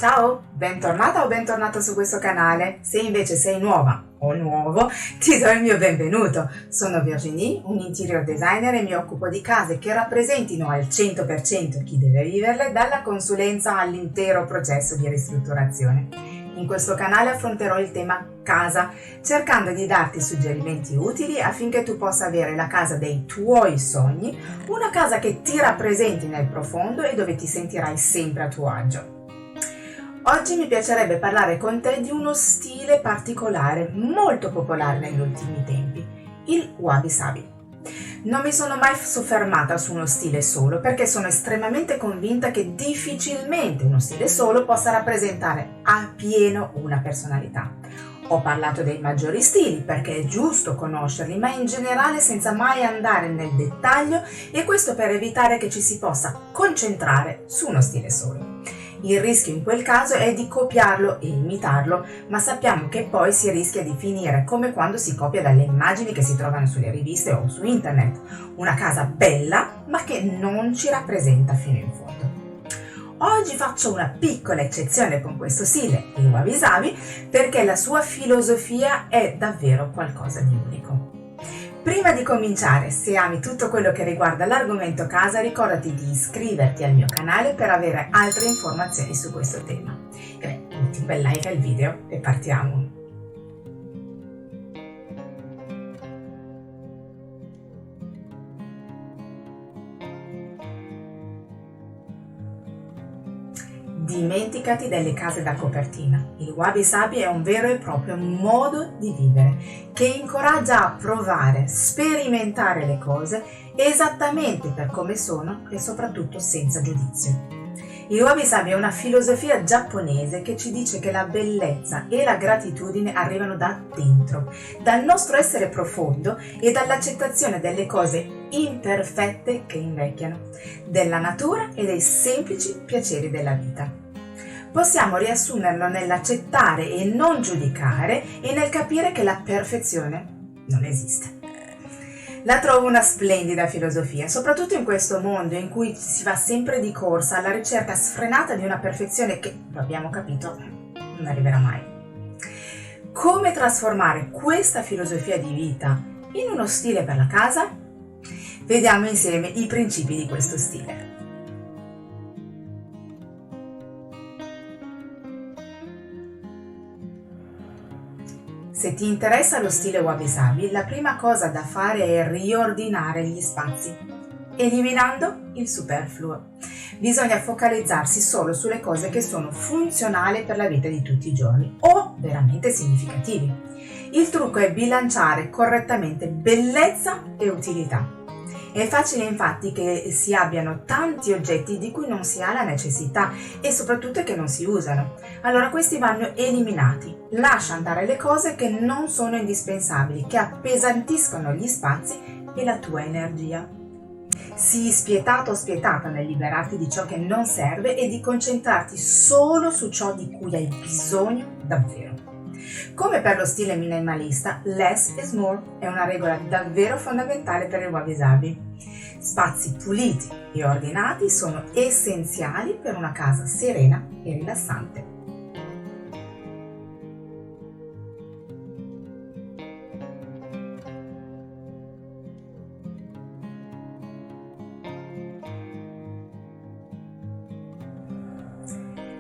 Ciao, bentornata o bentornato su questo canale. Se invece sei nuova o nuovo, ti do il mio benvenuto. Sono Virginie, un interior designer e mi occupo di case che rappresentino al 100% chi deve viverle, dalla consulenza all'intero processo di ristrutturazione. In questo canale affronterò il tema casa, cercando di darti suggerimenti utili affinché tu possa avere la casa dei tuoi sogni, una casa che ti rappresenti nel profondo e dove ti sentirai sempre a tuo agio. Oggi mi piacerebbe parlare con te di uno stile particolare, molto popolare negli ultimi tempi, il wabi sabi. Non mi sono mai soffermata su uno stile solo perché sono estremamente convinta che difficilmente uno stile solo possa rappresentare appieno una personalità. Ho parlato dei maggiori stili perché è giusto conoscerli, ma in generale senza mai andare nel dettaglio, e questo per evitare che ci si possa concentrare su uno stile solo. Il rischio in quel caso è di copiarlo e imitarlo, ma sappiamo che poi si rischia di finire come quando si copia dalle immagini che si trovano sulle riviste o su internet, una casa bella ma che non ci rappresenta fino in fondo. Oggi faccio una piccola eccezione con questo stile, il wabi sabi, perché la sua filosofia è davvero qualcosa di unico. Prima di cominciare, se ami tutto quello che riguarda l'argomento casa, ricordati di iscriverti al mio canale per avere altre informazioni su questo tema. E metti un bel like al video e partiamo! Dimenticati delle case da copertina. Il wabi sabi è un vero e proprio modo di vivere che incoraggia a provare, sperimentare le cose esattamente per come sono e soprattutto senza giudizio. Il wabi sabi è una filosofia giapponese che ci dice che la bellezza e la gratitudine arrivano da dentro, dal nostro essere profondo e dall'accettazione delle cose imperfette che invecchiano, della natura e dei semplici piaceri della vita. Possiamo riassumerlo nell'accettare e non giudicare e nel capire che la perfezione non esiste. La trovo una splendida filosofia, soprattutto in questo mondo in cui si va sempre di corsa alla ricerca sfrenata di una perfezione che, lo abbiamo capito, non arriverà mai. Come trasformare questa filosofia di vita in uno stile per la casa? Vediamo insieme i principi di questo stile. Se ti interessa lo stile wabi sabi, la prima cosa da fare è riordinare gli spazi, eliminando il superfluo. Bisogna focalizzarsi solo sulle cose che sono funzionali per la vita di tutti i giorni o veramente significativi. Il trucco è bilanciare correttamente bellezza e utilità. È facile infatti che si abbiano tanti oggetti di cui non si ha la necessità e soprattutto che non si usano. Allora questi vanno eliminati. Lascia andare le cose che non sono indispensabili, che appesantiscono gli spazi e la tua energia. Sii spietato o spietata nel liberarti di ciò che non serve e di concentrarti solo su ciò di cui hai bisogno davvero. Come per lo stile minimalista, less is more è una regola davvero fondamentale per il wabi sabi. Spazi puliti e ordinati sono essenziali per una casa serena e rilassante.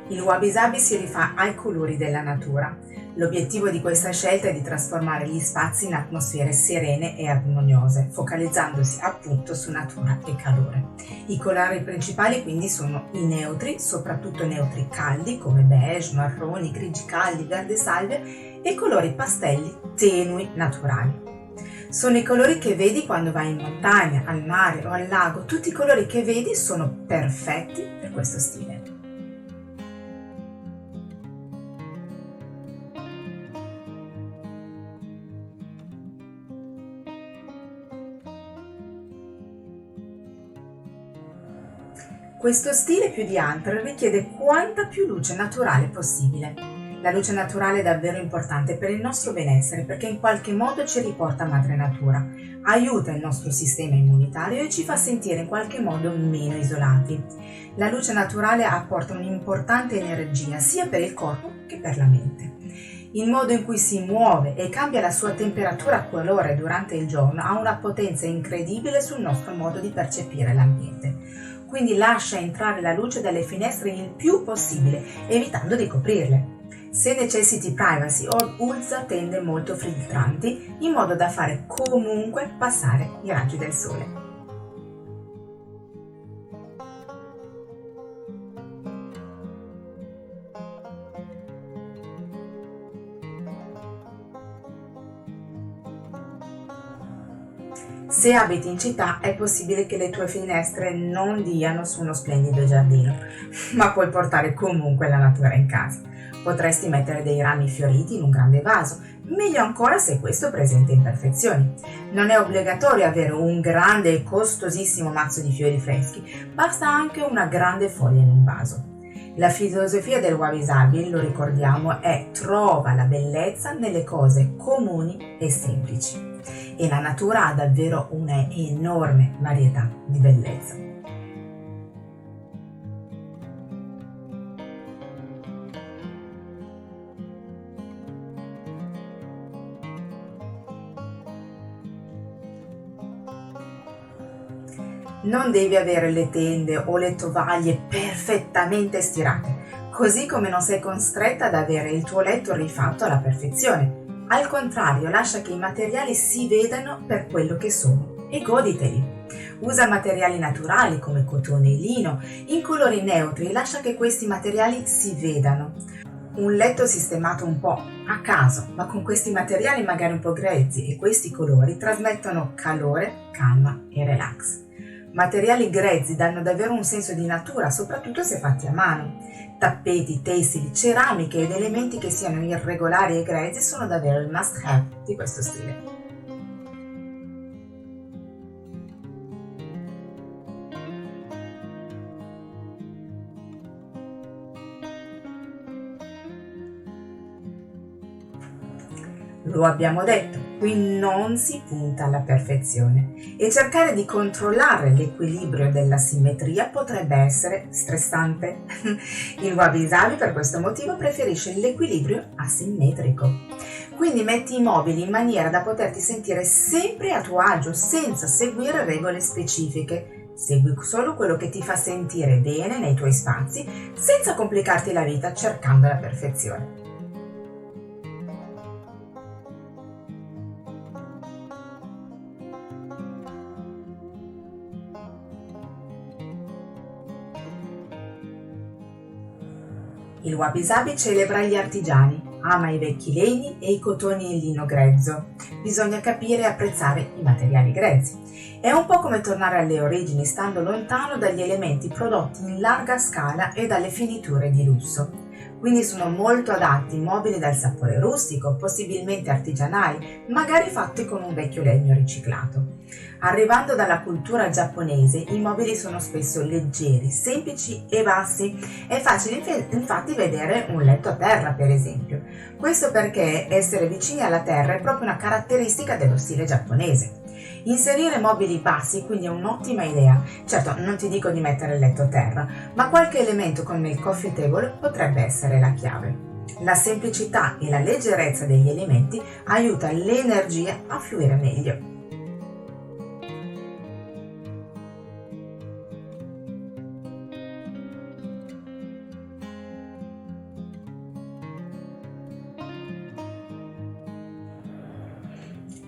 Il wabi sabi si rifà ai colori della natura. L'obiettivo di questa scelta è di trasformare gli spazi in atmosfere serene e armoniose, focalizzandosi appunto su natura e calore. I colori principali quindi sono i neutri, soprattutto neutri caldi come beige, marroni, grigi caldi, verde salvia, e colori pastelli tenui naturali. Sono i colori che vedi quando vai in montagna, al mare o al lago. Tutti i colori che vedi sono perfetti per questo stile. Questo stile più di altri richiede quanta più luce naturale possibile. La luce naturale è davvero importante per il nostro benessere perché in qualche modo ci riporta a madre natura, aiuta il nostro sistema immunitario e ci fa sentire in qualche modo meno isolati. La luce naturale apporta un'importante energia sia per il corpo che per la mente. Il modo in cui si muove e cambia la sua temperatura a colore durante il giorno ha una potenza incredibile sul nostro modo di percepire l'ambiente. Quindi lascia entrare la luce dalle finestre il più possibile, evitando di coprirle. Se necessiti privacy o usa tende molto filtranti, in modo da fare comunque passare i raggi del sole. Se abiti in città è possibile che le tue finestre non diano su uno splendido giardino, ma puoi portare comunque la natura in casa. Potresti mettere dei rami fioriti in un grande vaso, meglio ancora se questo presenta imperfezioni. Non è obbligatorio avere un grande e costosissimo mazzo di fiori freschi, basta anche una grande foglia in un vaso. La filosofia del Wabi Sabi, lo ricordiamo, è trova la bellezza nelle cose comuni e semplici. E la natura ha davvero una enorme varietà di bellezza. Non devi avere le tende o le tovaglie perfettamente stirate, così come non sei costretta ad avere il tuo letto rifatto alla perfezione. Al contrario, lascia che i materiali si vedano per quello che sono e goditeli. Usa materiali naturali come cotone e lino, in colori neutri e lascia che questi materiali si vedano. Un letto sistemato un po' a caso, ma con questi materiali magari un po' grezzi e questi colori trasmettono calore, calma e relax. Materiali grezzi danno davvero un senso di natura, soprattutto se fatti a mano. Tappeti, tessili, ceramiche ed elementi che siano irregolari e grezzi sono davvero il must-have di questo stile. Lo abbiamo detto, qui non si punta alla perfezione e cercare di controllare l'equilibrio della simmetria potrebbe essere stressante. Il Wabi Sabi per questo motivo preferisce l'equilibrio asimmetrico. Quindi metti i mobili in maniera da poterti sentire sempre a tuo agio senza seguire regole specifiche. Segui solo quello che ti fa sentire bene nei tuoi spazi senza complicarti la vita cercando la perfezione. Il Wabi Sabi celebra gli artigiani, ama i vecchi legni e i cotoni e il lino grezzo. Bisogna capire e apprezzare i materiali grezzi. È un po' come tornare alle origini, stando lontano dagli elementi prodotti in larga scala e dalle finiture di lusso. Quindi sono molto adatti mobili dal sapore rustico, possibilmente artigianali, magari fatti con un vecchio legno riciclato. Arrivando dalla cultura giapponese, i mobili sono spesso leggeri, semplici e bassi. È facile infatti vedere un letto a terra, per esempio. Questo perché essere vicini alla terra è proprio una caratteristica dello stile giapponese. Inserire mobili bassi quindi è un'ottima idea. Certo, non ti dico di mettere il letto a terra, ma qualche elemento come il coffee table potrebbe essere la chiave. La semplicità e la leggerezza degli elementi aiuta l'energia a fluire meglio.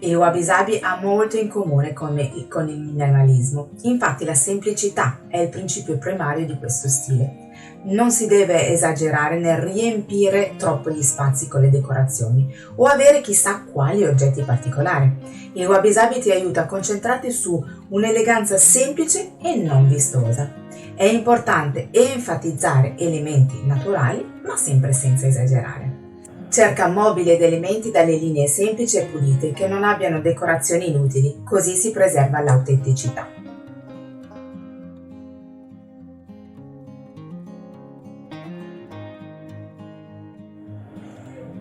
Il Wabi Sabi ha molto in comune con il minimalismo, infatti la semplicità è il principio primario di questo stile. Non si deve esagerare nel riempire troppo gli spazi con le decorazioni o avere chissà quali oggetti particolari. Il Wabi Sabi ti aiuta a concentrarti su un'eleganza semplice e non vistosa. È importante enfatizzare elementi naturali, ma sempre senza esagerare. Cerca mobili ed elementi dalle linee semplici e pulite che non abbiano decorazioni inutili, così si preserva l'autenticità.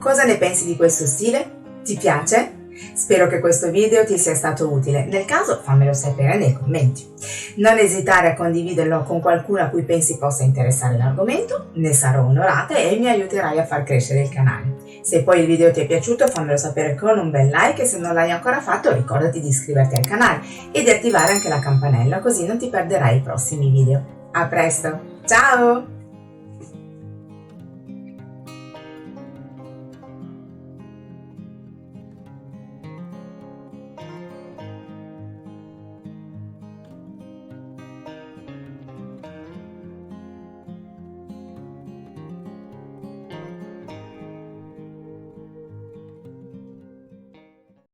Cosa ne pensi di questo stile? Ti piace? Spero che questo video ti sia stato utile, nel caso fammelo sapere nei commenti. Non esitare a condividerlo con qualcuno a cui pensi possa interessare l'argomento, ne sarò onorata e mi aiuterai a far crescere il canale. Se poi il video ti è piaciuto fammelo sapere con un bel like e se non l'hai ancora fatto ricordati di iscriverti al canale e di attivare anche la campanella così non ti perderai i prossimi video. A presto, ciao!